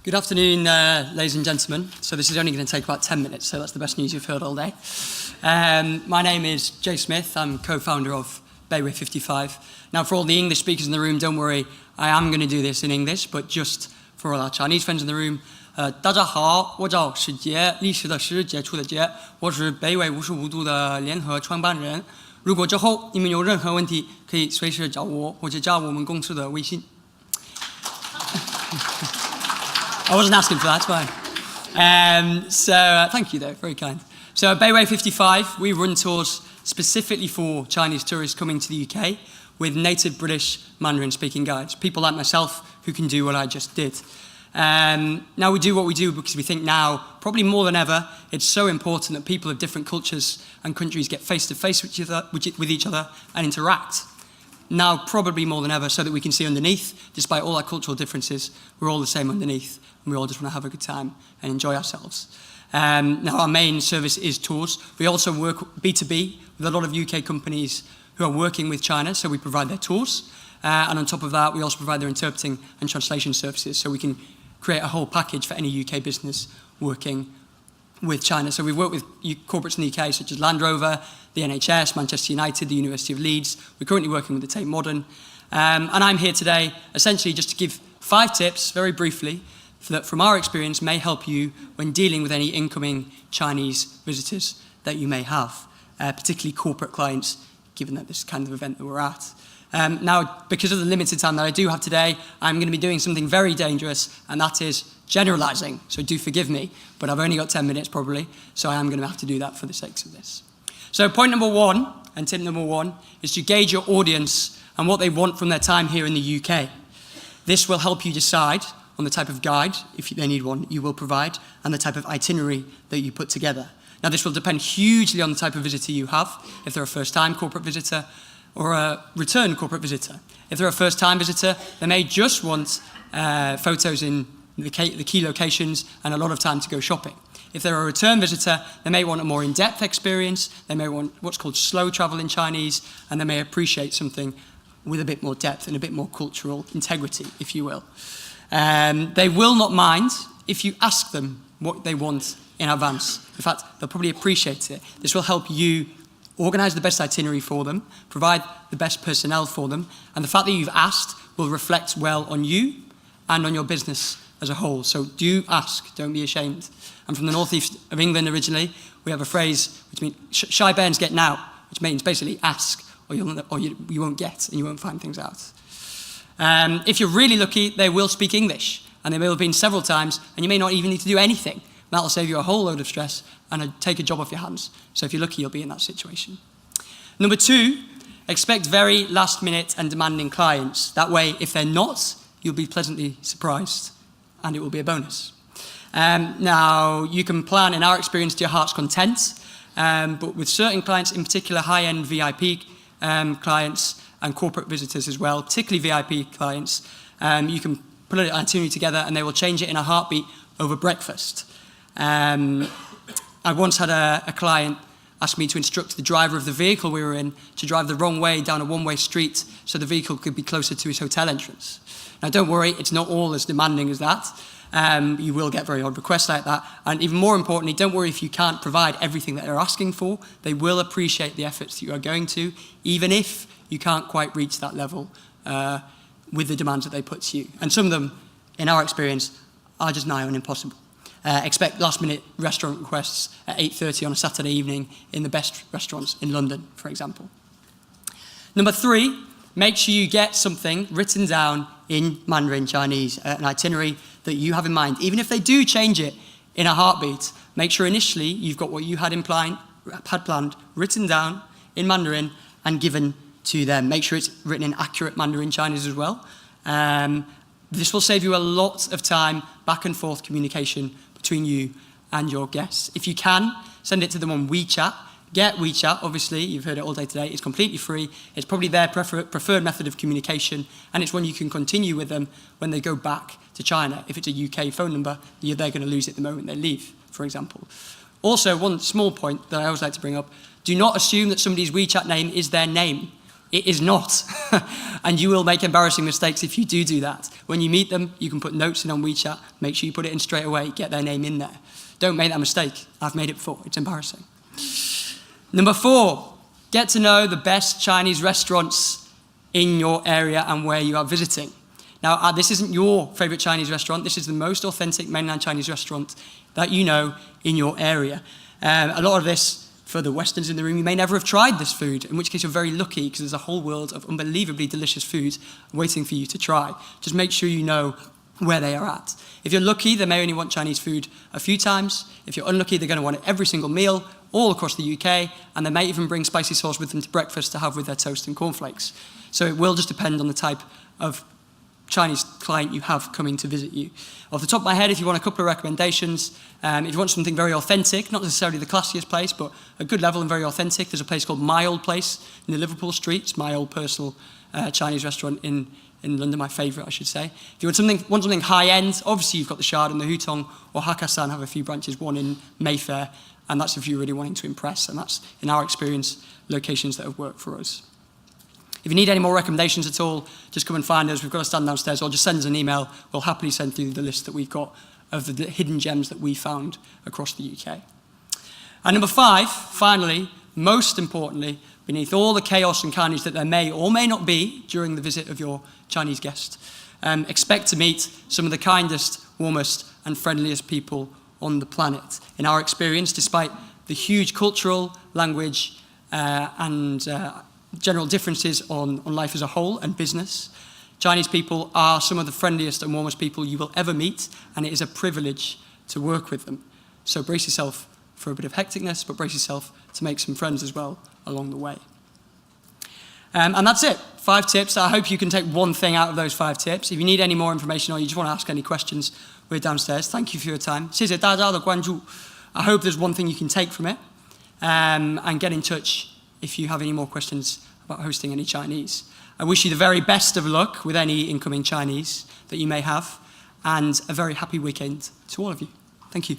Good afternoon, ladies and gentlemen. So this is only going to take about 10 minutes, so that's the best news you've heard all day. My name is Jay Smith. I'm co-founder of Beiwei 55. Now, for all the English speakers in the room, don't worry, I am going to do this in English, but just for all our Chinese friends in the room, 大家好，我叫史杰，历史的史，杰出的杰，我是北纬55度的联合创办人。如果之后你们有任何问题，可以随时找我，或者加我们公司的微信。I wasn't asking for that, it's fine. Thank you though, very kind. So at Beiwei 55, we run tours specifically for Chinese tourists coming to the UK with native British Mandarin speaking guides, people like myself who can do what I just did. Now we do what we do because we think now, probably more than ever, it's so important that people of different cultures and countries get face to face with each other and interact. Now probably more than ever, so that we can see underneath, despite all our cultural differences, we're all the same underneath, and we all just want to have a good time and enjoy ourselves. Now our main service is tours. We also work B2B with a lot of UK companies who are working with China, so we provide their tours. And on top of that, we also provide their interpreting and translation services, so we can create a whole package for any UK business working with China. So we've worked with corporates in the UK, such as Land Rover, the NHS, Manchester United, the University of Leeds. We're currently working with the Tate Modern. And I'm here today, essentially, just to give 5 tips, very briefly, that from our experience may help you when dealing with any incoming Chinese visitors that you may have, particularly corporate clients, given that this is kind of event that we're at. Now, because of the limited time that I do have today, I'm going to be doing something very dangerous, and that is generalizing. So do forgive me, but I've only got 10 minutes probably, so I am going to have to do that for the sakes of this. So point number 1, and tip number 1, is to gauge your audience and what they want from their time here in the UK. This will help you decide on the type of guide, if they need one, you will provide, and the type of itinerary that you put together. Now, this will depend hugely on the type of visitor you have, if they're a first-time corporate visitor, or a return corporate visitor. If they're a first-time visitor, they may just want photos in the key locations and a lot of time to go shopping. If they're a return visitor, they may want a more in-depth experience, they may want what's called slow travel in Chinese, and they may appreciate something with a bit more depth and a bit more cultural integrity, if you will. They will not mind if you ask them what they want in advance. In fact, they'll probably appreciate it. This will help you organise the best itinerary for them, provide the best personnel for them, and the fact that you've asked will reflect well on you and on your business as a whole. So do ask, don't be ashamed. I'm from the northeast of England originally. We have a phrase which means shy bairns get now, which means basically ask or you won't get and you won't find things out. If you're really lucky, they will speak English, and they will have been several times, and you may not even need to do anything. That'll save you a whole load of stress and take a job off your hands. So if you're lucky, you'll be in that situation. Number 2, expect very last-minute and demanding clients. That way, if they're not, you'll be pleasantly surprised, and it will be a bonus. Now, you can plan, in our experience, to your heart's content, but with certain clients, in particular high-end VIP clients and corporate visitors as well, particularly VIP clients, you can put an itinerary together and they will change it in a heartbeat over breakfast. I once had a client ask me to instruct the driver of the vehicle we were in to drive the wrong way down a one-way street so the vehicle could be closer to his hotel entrance. Now don't worry, it's not all as demanding as that. You will get very odd requests like that. And even more importantly, don't worry if you can't provide everything that they're asking for. They will appreciate the efforts that you are going to, even if you can't quite reach that level with the demands that they put to you. And some of them, in our experience, are just nigh on impossible. Expect last-minute restaurant requests at 8:30 on a Saturday evening in the best restaurants in London, for example. Number 3, make sure you get something written down in Mandarin Chinese, an itinerary that you have in mind. Even if they do change it in a heartbeat, make sure initially you've got what you had planned written down in Mandarin and given to them. Make sure it's written in accurate Mandarin Chinese as well. This will save you a lot of time, back and forth communication between you and your guests. If you can, send it to them on WeChat. Get WeChat, obviously, you've heard it all day today. It's completely free. It's probably their preferred method of communication, and it's one you can continue with them when they go back to China. If it's a UK phone number, they're going to lose it the moment they leave, for example. Also, one small point that I always like to bring up, do not assume that somebody's WeChat name is their name. It is not. And you will make embarrassing mistakes if you do that. When you meet them, you can put notes in on WeChat. Make sure you put it in straight away. Get their name in there. Don't make that mistake. I've made it before. It's embarrassing. Number 4, get to know the best Chinese restaurants in your area and where you are visiting. Now, this isn't your favorite Chinese restaurant. This is the most authentic mainland Chinese restaurant that you know in your area. A lot of this, for the Westerns in the room, you may never have tried this food, in which case you're very lucky because there's a whole world of unbelievably delicious food waiting for you to try. Just make sure you know where they are at. If you're lucky, they may only want Chinese food a few times. If you're unlucky, they're going to want it every single meal, all across the UK, and they may even bring spicy sauce with them to breakfast to have with their toast and cornflakes. So it will just depend on the type of Chinese client you have coming to visit you. Off the top of my head, if you want a couple of recommendations, if you want something very authentic, not necessarily the classiest place, but a good level and very authentic, there's a place called My Old Place in Liverpool Street. It's my old personal Chinese restaurant in London, my favourite, I should say. If you want something high-end, obviously you've got the Shard and the Hutong, or Hakkasan have a few branches, one in Mayfair, and that's if you're really wanting to impress, and that's, in our experience, locations that have worked for us. If you need any more recommendations at all, just come and find us. We've got a stand downstairs, or just send us an email. We'll happily send through the list that we've got of the hidden gems that we found across the UK. And number 5, finally, most importantly, beneath all the chaos and carnage that there may or may not be during the visit of your Chinese guest, expect to meet some of the kindest, warmest, and friendliest people on the planet. In our experience, despite the huge cultural, language, and general differences on life as a whole and business, Chinese people are some of the friendliest and warmest people you will ever meet, and it is a privilege to work with them. So brace yourself for a bit of hecticness, but brace yourself to make some friends as well along the way. And that's it. 5 tips. I hope you can take one thing out of those 5 tips. If you need any more information or you just want to ask any questions, we're downstairs. Thank you for your time. 谢谢大家的关注. I hope there's one thing you can take from it. And get in touch if you have any more questions about hosting any Chinese. I wish you the very best of luck with any incoming Chinese that you may have, and a very happy weekend to all of you. Thank you.